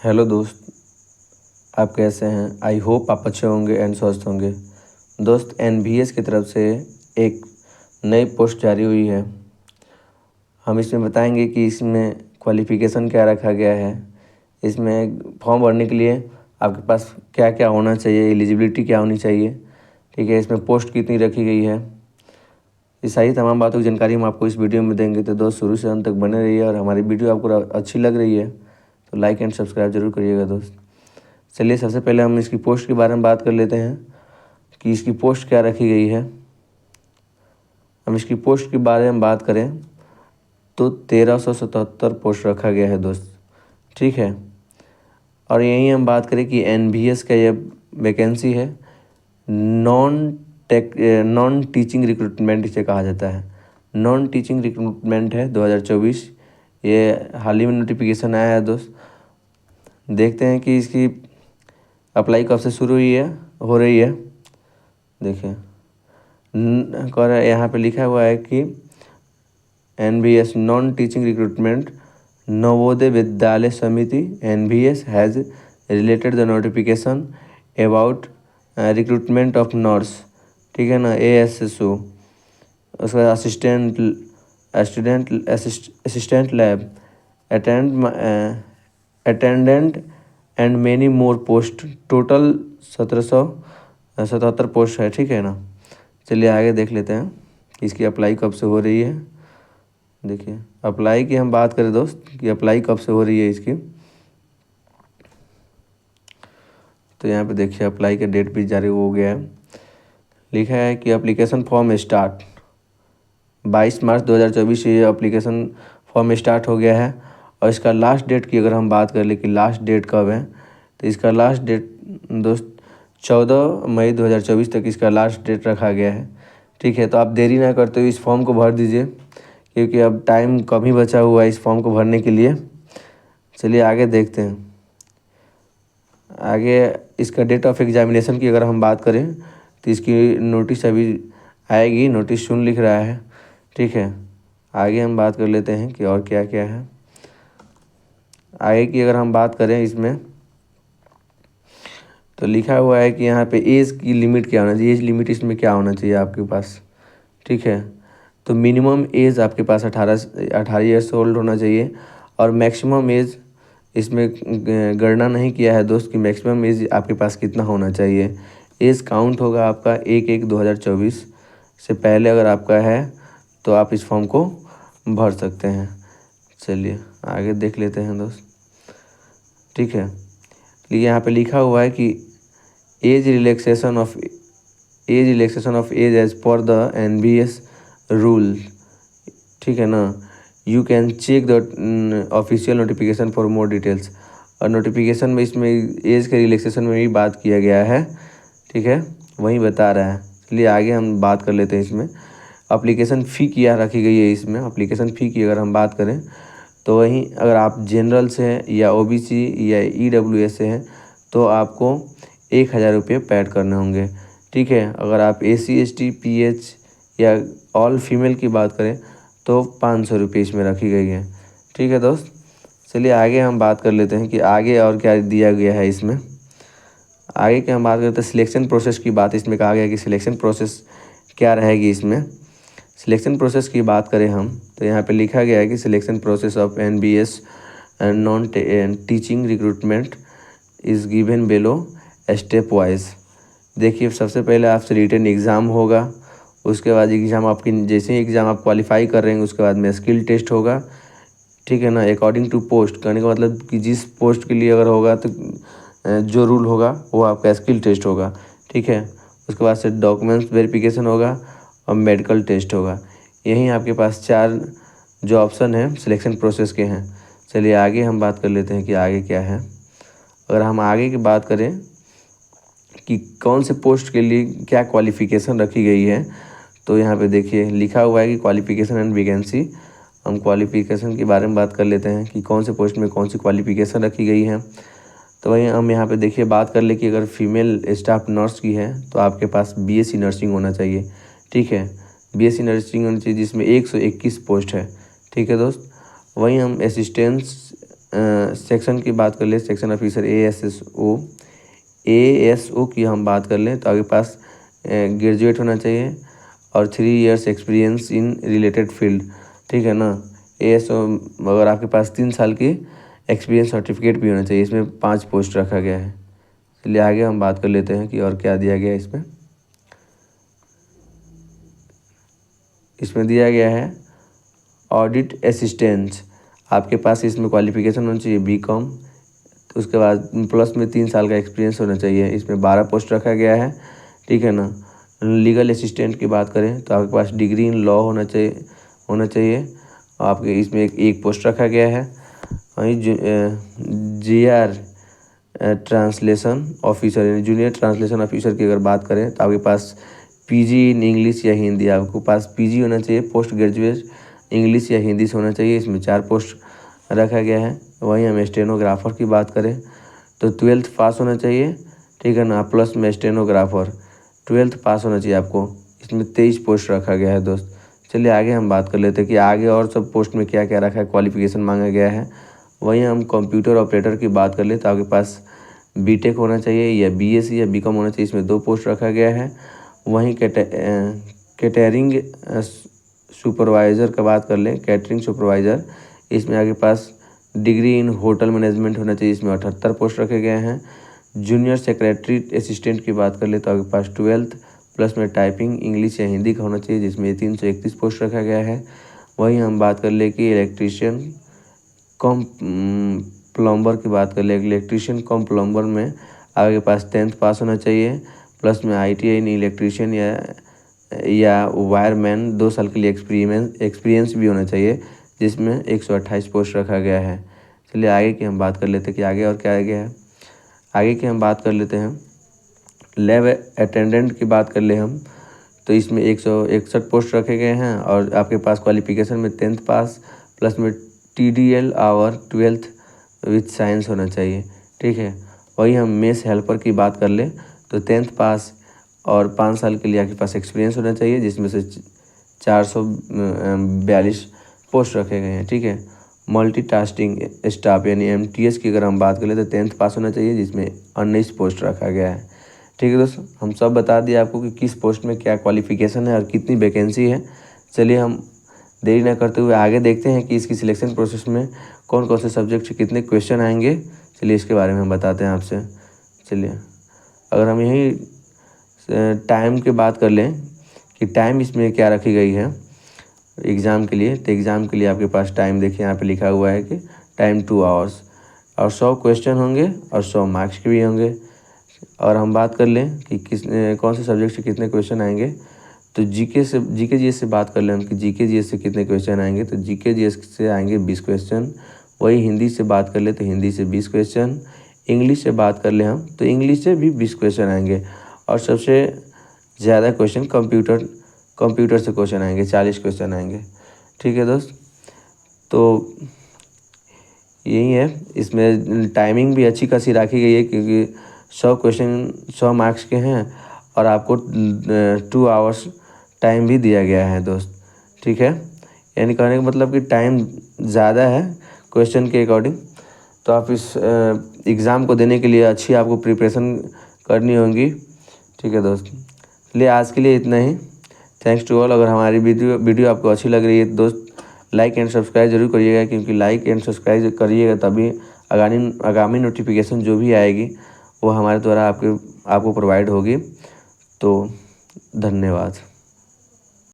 Hello दोस्त, आप कैसे हैं। आई होप आप अच्छे होंगे एंड स्वस्थ होंगे। दोस्त, एनवीएस की तरफ से एक नई पोस्ट जारी हुई है। हम इसमें बताएंगे कि इसमें क्वालिफ़िकेशन क्या रखा गया है, इसमें फॉर्म भरने के लिए आपके पास क्या क्या होना चाहिए, एलिजिबिलिटी क्या होनी चाहिए, ठीक है, इसमें पोस्ट कितनी रखी गई है। ये सारी तमाम बातों की जानकारी हम आपको इस वीडियो में देंगे। तो दोस्त, शुरू से अंत तक बने रहिए और हमारी वीडियो आपको अच्छी लग रही है तो लाइक एंड सब्सक्राइब जरूर करिएगा दोस्त। चलिए, सबसे पहले हम इसकी पोस्ट के बारे में बात कर लेते हैं कि इसकी पोस्ट क्या रखी गई है। हम इसकी पोस्ट के बारे में बात करें तो 1377 पोस्ट रखा गया है दोस्त, ठीक है। और यहीं हम बात करें कि एनवीएस का ये वैकेंसी है, नॉन टीचिंग रिक्रूटमेंट इसे कहा जाता है। नॉन टीचिंग रिक्रूटमेंट है 2024। ये हाल ही में नोटिफिकेशन आया है दोस्त। देखते हैं कि इसकी अप्लाई कब से शुरू हुई है, हो रही है। देखिए, यहाँ पे लिखा हुआ है कि NVS non teaching recruitment Navodaya Vidyalaya Samiti NVS has related the notification about recruitment of nurse, ठीक है ना, एएसएसओ, उसके बाद assistant lab attendant and many more post. Total 1777 post है, ठीक है ना। चलिए आगे देख लेते हैं कि इसकी अप्लाई कब से हो रही है। देखिए, अप्लाई की हम बात करें दोस्त कि अप्लाई कब से हो रही है इसकी, तो यहाँ पे देखिए अप्लाई का डेट भी जारी हो गया है। लिखा है कि एप्लीकेशन फॉर्म स्टार्ट 22 मार्च 2024 से ये एप्लीकेशन फॉर्म स्टार्ट हो गया है। और इसका लास्ट डेट की अगर हम बात कर ले कि लास्ट डेट कब है, तो इसका लास्ट डेट दोस्त 14 मई 2024 तक इसका लास्ट डेट रखा गया है, ठीक है। तो आप देरी ना करते हुए इस फॉर्म को भर दीजिए, क्योंकि अब टाइम कम ही बचा हुआ है इस फॉर्म को भरने के लिए। चलिए आगे देखते हैं। आगे इसका डेट ऑफ एग्जामिनेशन की अगर हम बात करें तो इसकी नोटिस अभी आएगी, नोटिस सुन लिख रहा है, ठीक है। आगे हम बात कर लेते हैं कि और क्या क्या है। आगे की अगर हम बात करें इसमें तो लिखा हुआ है कि यहाँ पे एज की लिमिट क्या होना चाहिए, एज लिमिट इसमें क्या होना चाहिए आपके पास, ठीक है। तो मिनिमम एज आपके पास 18 ईयर्स ओल्ड होना चाहिए। और मैक्सिमम एज इसमें गणना नहीं किया है दोस्त कि मैक्सिमम एज आपके पास कितना होना चाहिए। एज काउंट होगा आपका 1/1/2024 से पहले अगर आपका है तो आप इस फॉर्म को भर सकते हैं। चलिए आगे देख लेते हैं दोस्त, ठीक है। यहाँ पे लिखा हुआ है कि age relaxation of age as per the NVS rule, ठीक है ना। You can check the official notification for more details. और नोटिफिकेशन में इसमें एज के रिलैक्सेशन में भी बात किया गया है, ठीक है, वही बता रहा है। चलिए आगे हम बात कर लेते हैं इसमें। अप्लीकेशन फ़ी क्या रखी गई है इसमें। अप्लीकेशन फ़ी की अगर हम बात करें तो वहीं अगर आप जनरल से हैं या ओबीसी या ईडब्ल्यूएस से हैं तो आपको 1000 रुपये पेड करने होंगे, ठीक है। अगर आप एसी एसटी पीएच या ऑल फीमेल की बात करें तो 500 रुपये इसमें रखी गई है, ठीक है दोस्त। चलिए आगे हम बात कर लेते हैं कि आगे और क्या दिया गया है इसमें। आगे की हम बात करते हैं सिलेक्शन प्रोसेस की बात। इसमें कहा गया है कि सिलेक्शन प्रोसेस क्या रहेगी इसमें। सिलेक्शन प्रोसेस की बात करें हम तो यहाँ पे लिखा गया है कि selection process of NVS and non teaching recruitment is given below step wise. देखिए, सबसे पहले आपसे रिटन एग्ज़ाम होगा, उसके बाद एग्ज़ाम आपकी जैसे ही एग्ज़ाम आप क्वालिफाई कर रहे हैं उसके बाद में स्किल टेस्ट होगा, ठीक है ना। अकॉर्डिंग टू पोस्ट, कहने का मतलब कि जिस पोस्ट के लिए अगर होगा तो जो रूल होगा वो आपका स्किल टेस्ट होगा, ठीक है। उसके बाद से डॉक्यूमेंट्स वेरिफिकेशन होगा और मेडिकल टेस्ट होगा। यहीं आपके पास 4 जो ऑप्शन हैं सिलेक्शन प्रोसेस के हैं। चलिए आगे हम बात कर लेते हैं कि आगे क्या है। अगर हम आगे की बात करें कि कौन से पोस्ट के लिए क्या क्वालिफ़िकेशन रखी गई है, तो यहाँ पे देखिए लिखा हुआ है कि क्वालिफ़िकेशन एंड वैकेंसी। हम क्वालिफ़िकेशन के बारे में बात कर लेते हैं कि कौन से पोस्ट में कौन सी क्वालिफ़िकेशन रखी गई है। तो वहीं हम यहाँ पे देखिए बात कर ले कि अगर फीमेल स्टाफ नर्स की है तो आपके पास बीएससी नर्सिंग होना चाहिए, ठीक है। बीएससी नर्सिंग होनी चाहिए जिसमें 121 पोस्ट है, ठीक है दोस्त। वहीं हम सेक्शन की बात कर ले, सेक्शन ऑफिसर ASO की हम बात कर लें तो आपके पास ग्रेजुएट होना चाहिए और 3 years experience in related field, ठीक है ना। ASO अगर आपके पास 3 साल की एक्सपीरियंस सर्टिफिकेट भी होना चाहिए। इसमें 5 पोस्ट रखा गया है। चलिए आगे हम बात कर लेते हैं कि और क्या दिया गया है इसमें। इसमें दिया गया है ऑडिट असिस्टेंट। आपके पास इसमें क्वालिफिकेशन होना चाहिए BCom, तो उसके बाद प्लस में 3 साल का एक्सपीरियंस होना चाहिए। इसमें 12 पोस्ट रखा गया है, ठीक है ना। लीगल असिस्टेंट की बात करें तो आपके पास डिग्री इन लॉ होना चाहिए। आपके इसमें एक पोस्ट रखा गया है। वहीं JR ट्रांसलेशन ऑफिसर यानी जूनियर ट्रांसलेशन ऑफिसर की अगर बात करें तो आपके पास PG इन इंग्लिश या हिंदी, आपके पास PG होना चाहिए, पोस्ट ग्रेजुएट इंग्लिश या हिंदी से होना चाहिए। इसमें 4 पोस्ट रखा गया है। वहीं हम स्टेनोग्राफर की बात करें तो 12th पास होना चाहिए, ठीक है ना। प्लस में स्टेनोग्राफर 12th पास होना चाहिए आपको। इसमें 23 पोस्ट रखा गया है दोस्त। चलिए आगे हम बात कर लेते हैं कि आगे और सब पोस्ट में क्या क्या रखा है, क्वालिफिकेशन मांगा गया है। वहीं हम कंप्यूटर ऑपरेटर की बात कर ले तो आपके पास BTech होना चाहिए या BSc या BCom होना चाहिए। इसमें 2 पोस्ट रखा गया है। वहीं कैटरिंग सुपरवाइज़र का बात कर लें, कैटरिंग सुपरवाइज़र, इसमें आपके पास डिग्री इन होटल मैनेजमेंट होना चाहिए। इसमें 78 पोस्ट रखे गए हैं। जूनियर सेक्रेटरी असिस्टेंट की बात कर ले तो आपके पास 12th प्लस में टाइपिंग इंग्लिश या हिंदी का होना चाहिए, जिसमें 331 पोस्ट रखा गया है। वहीं हम बात कर ले कि इलेक्ट्रीशियन कम प्लम्बर की बात कर ले, इलेक्ट्रीशियन कम प्लम्बर में आपके पास 10th पास होना चाहिए। प्लस में ITI इन इलेक्ट्रीशियन या वायरमैन 2 साल के लिए एक्सपीरियंस भी होना चाहिए, जिसमें 128 पोस्ट रखा गया है। चलिए आगे की हम बात कर लेते हैं कि आगे और क्या गया है। आगे की हम बात कर लेते हैं लैब अटेंडेंट की बात कर ले हम तो इसमें 161 पोस्ट रखे गए हैं और आपके पास क्वालिफिकेशन में 10th पास प्लस में TDL और 12th विथ साइंस होना चाहिए, ठीक है। वही हम मेस हेल्पर की बात कर ले तो 10th पास और 5 साल के लिए आपके पास एक्सपीरियंस होना चाहिए, जिसमें से 442 पोस्ट रखे गए हैं, ठीक है। मल्टीटास्किंग स्टाफ यानी MTS की अगर हम बात करें तो 10th पास होना चाहिए, जिसमें 19 पोस्ट रखा गया है, ठीक है दोस्तों। हम सब बता दिए आपको कि किस पोस्ट में क्या क्वालिफिकेशन है और कितनी वैकेंसी है। चलिए हम देरी न करते हुए आगे देखते हैं कि इसकी सिलेक्शन प्रोसेस में कौन कौन से सब्जेक्ट से कितने क्वेश्चन आएंगे। चलिए इसके बारे में हम बताते हैं आपसे। चलिए अगर हम यही टाइम की बात कर लें कि टाइम इसमें क्या रखी गई है एग्ज़ाम के लिए, तो एग्ज़ाम के लिए आपके पास टाइम देखिए यहाँ पे लिखा हुआ है कि टाइम 2 आवर्स और 100 क्वेश्चन होंगे और 100 मार्क्स के भी होंगे। और हम बात कर लें कि कौन से सब्जेक्ट से कितने क्वेश्चन आएंगे, तो जीके जीएस से बात कर लें हम कि जीके जीएस से कितने क्वेश्चन आएंगे, तो जीके जीएस से आएंगे 20 क्वेश्चन। वही हिंदी से बात कर ले तो हिंदी से 20 क्वेश्चन। इंग्लिश से बात कर ले हम तो इंग्लिश से भी 20 क्वेश्चन आएंगे। और सबसे ज़्यादा क्वेश्चन कंप्यूटर से क्वेश्चन आएंगे, 40 क्वेश्चन आएंगे, ठीक है दोस्त। तो यही है, इसमें टाइमिंग भी अच्छी खासी रखी गई है क्योंकि 100 क्वेश्चन 100 मार्क्स के हैं और आपको 2 आवर्स टाइम भी दिया गया है दोस्त, ठीक है। यानी कहने का मतलब कि टाइम ज़्यादा है क्वेश्चन के अकॉर्डिंग। तो आप इस एग्ज़ाम को देने के लिए अच्छी आपको प्रिपरेशन करनी होगी, ठीक है दोस्त। चलिए आज के लिए इतना ही। Thanks to all. अगर हमारी वीडियो आपको अच्छी लग रही है तो दोस्त लाइक एंड सब्सक्राइब जरूर करिएगा, क्योंकि लाइक एंड सब्सक्राइब करिएगा तभी आगामी नोटिफिकेशन जो भी आएगी वो हमारे द्वारा आपको प्रोवाइड होगी। तो धन्यवाद।